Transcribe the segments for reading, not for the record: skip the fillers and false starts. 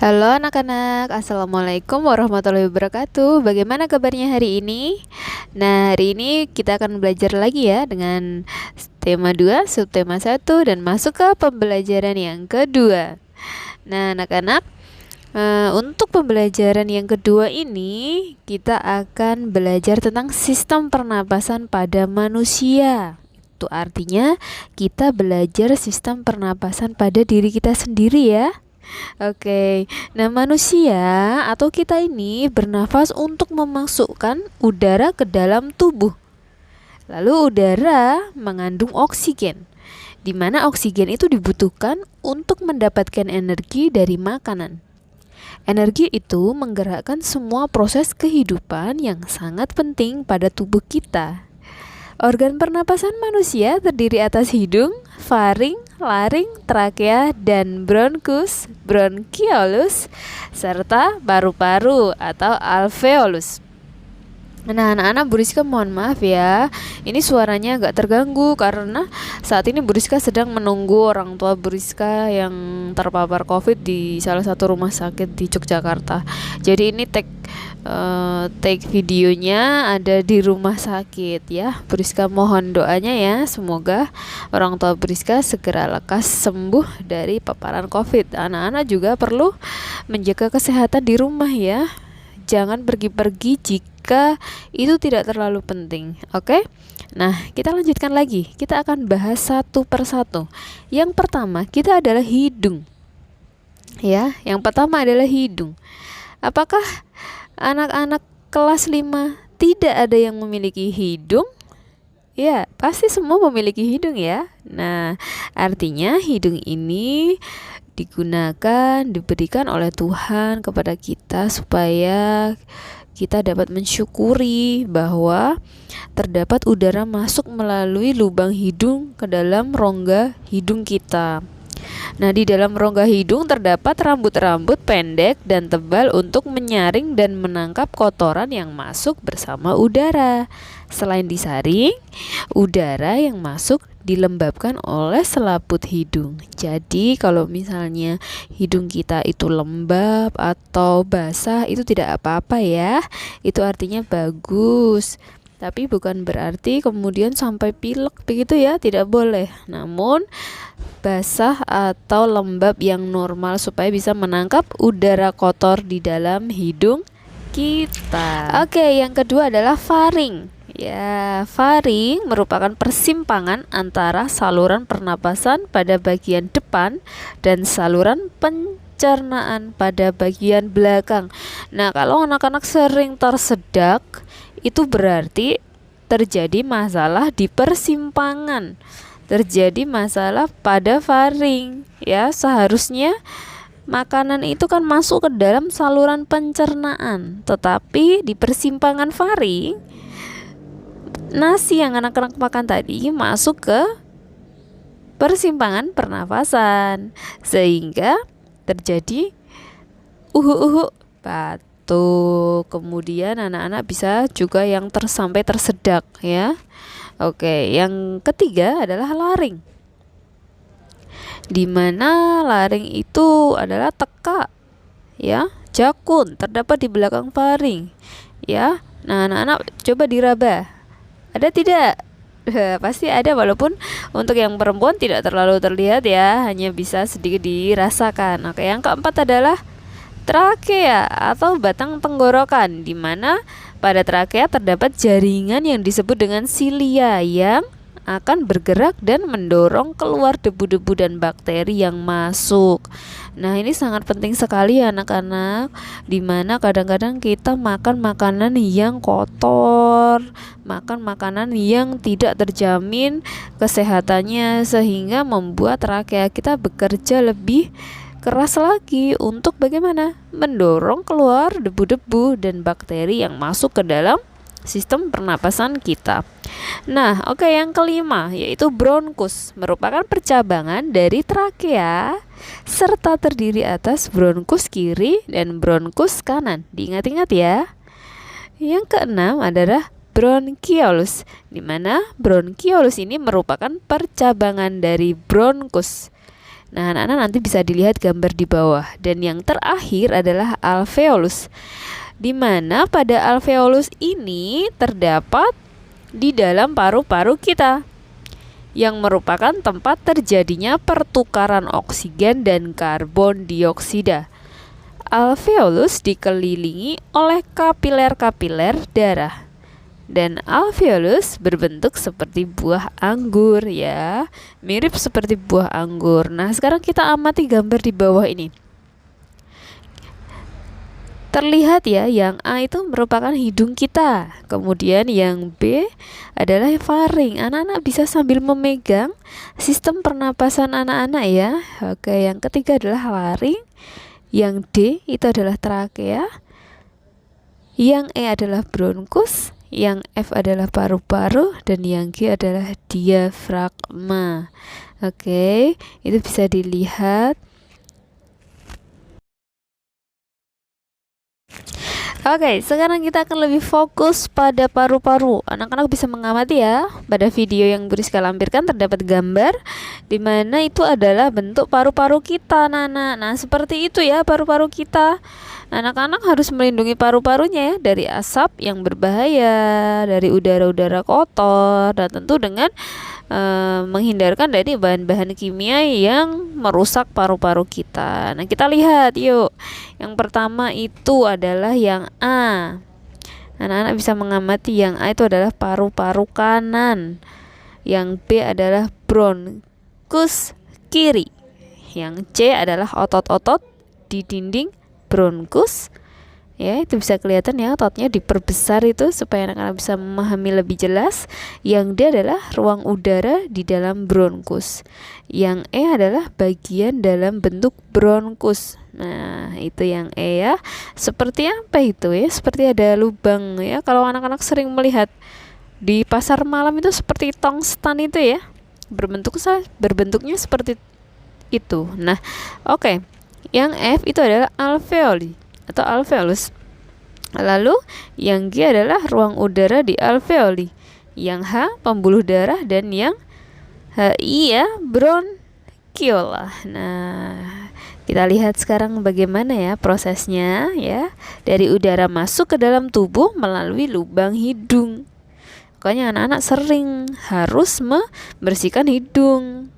Halo anak-anak, Assalamualaikum warahmatullahi wabarakatuh. Bagaimana kabarnya hari ini? Nah, hari ini kita akan belajar lagi ya dengan tema 2, subtema 1 dan masuk ke pembelajaran yang kedua. Nah, anak-anak, untuk pembelajaran yang kedua ini kita akan belajar tentang sistem pernapasan pada manusia. Itu artinya kita belajar sistem pernapasan pada diri kita sendiri ya. Oke, nah manusia atau kita ini bernafas untuk memasukkan udara ke dalam tubuh. Lalu udara mengandung oksigen, di mana oksigen itu dibutuhkan untuk mendapatkan energi dari makanan. Energi itu menggerakkan semua proses kehidupan yang sangat penting pada tubuh kita. Organ pernapasan manusia terdiri atas hidung, faring, laring, trakea, dan bronkus, bronkiolus, serta paru-paru atau alveolus. Nah, anak-anak, Bu Rizka mohon maaf ya, ini suaranya agak terganggu karena saat ini Bu Rizka sedang menunggu orang tua Bu Rizka yang terpapar COVID di salah satu rumah sakit di Yogyakarta. Jadi ini take videonya ada di rumah sakit ya. Bu Rizka mohon doanya ya, semoga orang tua Bu Rizka segera lekas sembuh dari paparan COVID. Anak-anak juga perlu menjaga kesehatan di rumah ya. Jangan pergi-pergi jika itu tidak terlalu penting. Oke? Nah, kita lanjutkan lagi. Kita akan bahas satu persatu. Yang pertama, kita adalah hidung. Ya, yang pertama adalah hidung. Apakah anak-anak kelas 5 tidak ada yang memiliki hidung? Ya, pasti semua memiliki hidung ya. Nah, artinya hidung ini diberikan oleh Tuhan kepada kita supaya kita dapat mensyukuri bahwa terdapat udara masuk melalui lubang hidung ke dalam rongga hidung kita. Nah, di dalam rongga hidung terdapat rambut-rambut pendek dan tebal untuk menyaring dan menangkap kotoran yang masuk bersama udara. Selain disaring, udara yang masuk dilembabkan oleh selaput hidung. Jadi kalau misalnya hidung kita itu lembab atau basah, itu tidak apa-apa ya. Itu artinya bagus. Tapi bukan berarti kemudian sampai pilek begitu ya, tidak boleh. Namun basah atau lembab yang normal supaya bisa menangkap udara kotor di dalam hidung kita. Oke, yang kedua adalah faring. Ya, faring merupakan persimpangan antara saluran pernapasan pada bagian depan dan saluran pencernaan pada bagian belakang. Nah, kalau anak-anak sering tersedak, itu berarti terjadi masalah di persimpangan. Terjadi masalah pada faring. Ya, seharusnya makanan itu kan masuk ke dalam saluran pencernaan, tetapi di persimpangan faring, nasi yang anak-anak makan tadi masuk ke persimpangan pernafasan sehingga terjadi uhu-uhu batuk. Kemudian anak-anak bisa juga yang sampai tersedak ya. Oke, yang ketiga adalah laring. Di mana laring itu adalah teka ya, jakun terdapat di belakang faring ya. Nah, anak-anak coba diraba. Ada tidak? Pasti ada, walaupun untuk yang perempuan tidak terlalu terlihat ya, hanya bisa sedikit dirasakan. Oke, yang keempat adalah trakea atau batang tenggorokan, di mana pada trakea terdapat jaringan yang disebut dengan silia yang akan bergerak dan mendorong keluar debu-debu dan bakteri yang masuk. Nah, ini sangat penting sekali ya anak-anak, dimana kadang-kadang kita makan makanan yang kotor, makan makanan yang tidak terjamin kesehatannya, sehingga membuat trakea kita bekerja lebih keras lagi untuk bagaimana? Mendorong keluar debu-debu dan bakteri yang masuk ke dalam sistem pernapasan kita. Nah, oke, yang kelima yaitu bronkus, merupakan percabangan dari trakea serta terdiri atas bronkus kiri dan bronkus kanan. Diingat-ingat ya. Yang keenam adalah bronkiolus, di mana bronkiolus ini merupakan percabangan dari bronkus. Nah, anak-anak nanti bisa dilihat gambar di bawah. Dan yang terakhir adalah alveolus, di mana pada alveolus ini terdapat di dalam paru-paru kita, yang merupakan tempat terjadinya pertukaran oksigen dan karbon dioksida. Alveolus dikelilingi oleh kapiler-kapiler darah. Dan alveolus berbentuk seperti buah anggur ya, mirip seperti buah anggur. Nah, sekarang kita amati gambar di bawah ini. Terlihat ya, yang A itu merupakan hidung kita. Kemudian yang B adalah faring. Anak-anak bisa sambil memegang sistem pernapasan anak-anak ya. Oke, yang ketiga adalah laring. Yang D itu adalah trakea. Yang E adalah bronkus. Yang F adalah paru-paru. Dan yang G adalah diafragma. Oke, itu bisa dilihat. Oke, sekarang kita akan lebih fokus pada paru-paru. Anak-anak bisa mengamati ya, pada video yang Bu Rizka lampirkan terdapat gambar di mana itu adalah bentuk paru-paru kita, Nana. Nah, seperti itu ya paru-paru kita. Anak-anak harus melindungi paru-parunya ya dari asap yang berbahaya, dari udara-udara kotor, dan tentu dengan menghindarkan dari bahan-bahan kimia yang merusak paru-paru kita. Nah, kita lihat yuk. Yang pertama itu adalah yang A. Anak-anak bisa mengamati yang A itu adalah paru-paru kanan. Yang B adalah bronkus kiri. Yang C adalah otot-otot di dinding bronkus. Ya, itu bisa kelihatan ya, ototnya diperbesar itu supaya anak-anak bisa memahami lebih jelas. Yang D adalah ruang udara di dalam bronkus. Yang E adalah bagian dalam bentuk bronkus. Nah, itu yang E ya. Seperti apa itu ya? Seperti ada lubang ya. Kalau anak-anak sering melihat di pasar malam itu seperti tungsten itu ya. Berbentuknya seperti itu. Nah, oke. Yang F itu adalah alveoli atau alveolus. Lalu yang G adalah ruang udara di alveoli. Yang H pembuluh darah, dan yang HI ya bronchiola. Nah, kita lihat sekarang bagaimana ya prosesnya ya, dari udara masuk ke dalam tubuh melalui lubang hidung. Makanya anak-anak sering harus membersihkan hidung.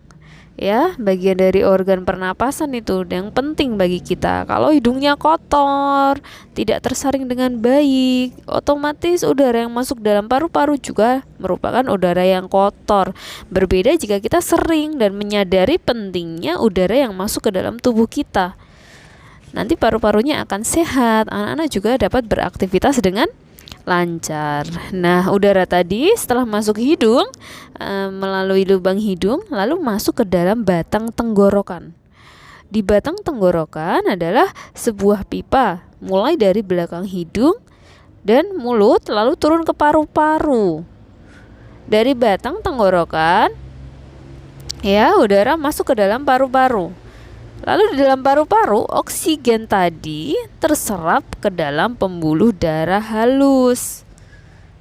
Ya, bagian dari organ pernapasan itu yang penting bagi kita. Kalau hidungnya kotor, tidak tersaring dengan baik, otomatis udara yang masuk dalam paru-paru juga merupakan udara yang kotor. Berbeda jika kita sering dan menyadari pentingnya udara yang masuk ke dalam tubuh kita. Nanti paru-parunya akan sehat, anak-anak juga dapat beraktivitas dengan lancar. Nah, udara tadi setelah masuk hidung melalui lubang hidung lalu masuk ke dalam batang tenggorokan. Di batang tenggorokan adalah sebuah pipa mulai dari belakang hidung dan mulut lalu turun ke paru-paru. Dari batang tenggorokan ya udara masuk ke dalam paru-paru. Lalu di dalam paru-paru, oksigen tadi terserap ke dalam pembuluh darah halus.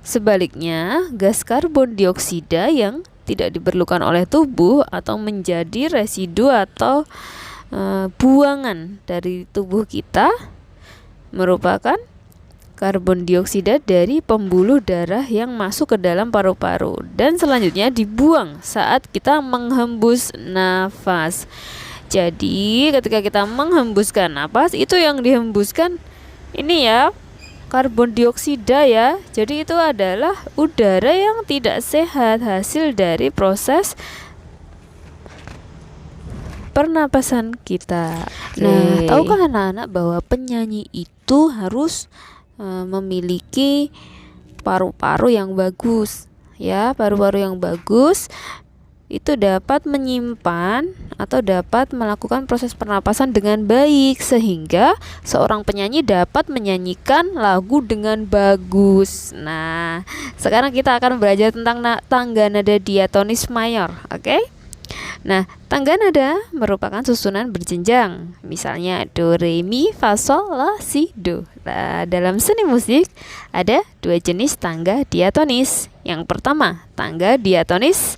Sebaliknya, gas karbon dioksida yang tidak diperlukan oleh tubuh atau menjadi residu atau buangan dari tubuh kita merupakan karbon dioksida dari pembuluh darah yang masuk ke dalam paru-paru dan selanjutnya dibuang saat kita menghembus nafas. Jadi ketika kita menghembuskan napas, itu yang dihembuskan ini ya karbon dioksida ya. Jadi itu adalah udara yang tidak sehat hasil dari proses pernapasan kita. Nah, tahukah anak-anak bahwa penyanyi itu harus memiliki paru-paru yang bagus ya. Paru-paru yang bagus itu dapat menyimpan atau dapat melakukan proses pernapasan dengan baik sehingga seorang penyanyi dapat menyanyikan lagu dengan bagus. Nah, sekarang kita akan belajar tentang tangga nada diatonis mayor, oke? Nah, tangga nada merupakan susunan berjenjang. Misalnya do, re, mi, fa, sol, la, si, do. Nah, dalam seni musik ada dua jenis tangga diatonis. Yang pertama, tangga diatonis